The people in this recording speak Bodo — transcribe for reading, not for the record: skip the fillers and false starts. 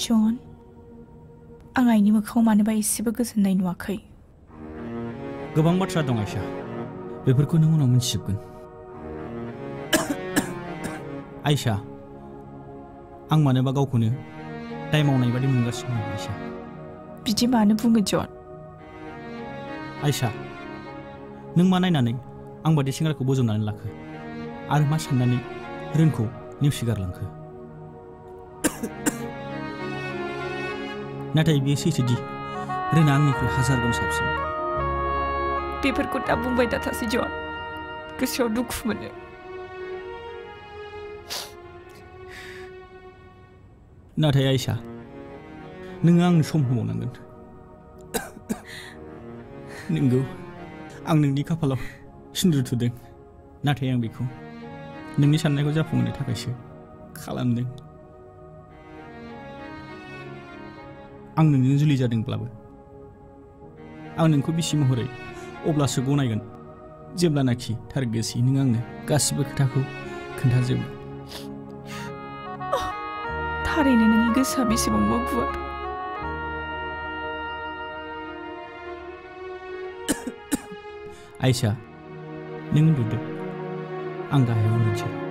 जन आं आइनि मोखाङाव मानोबा एसेबो गोजोननाय नुवाखै गोबां बाथ्रा दं आयशा बेफोरखौ नों उनाव मिन्थिजोबगोन आयशा आं मानोबा गावखौनो दाय मावनाय बादि मोनगासिनो दं आयशा बिदि मानो बुङो जन आयशा नों मा नायनानै आं बादि सेंग्राखौ बोजबनानै लाखो आरो मा साननानै रोनखौ नेवसिगारलांखो नाथाय बेयो सैथोदि रोना आंनिख्रुइ हाजार गुन साबसिन बेफोरखौ दा बुंबाय दाथासै जन गोसोआव दुखु मोनो नाथाय आयशा नोङो आंनो सम होबावनांगोन नंगौ आं नोंनि खाफालाव सिन्दुर थुदों नाथाय आं बेखौ नोंनि साननायखौ जाफुंहोनो थाखायसो खालामदों आं नोंजों जुलि जादोंब्लाबो आं नोंखौ बिसि महरै अब्लासो गनायगोन जेब्लानाखि थार गोसोयै नों आंनो गासिबो खोथाखौ खोन्थाजोबो थारैनो नोंनि गोसोआ बेसेबांबा गुवार आयशा नों उन्दुदो आं गाहायाव उन्दुनोसै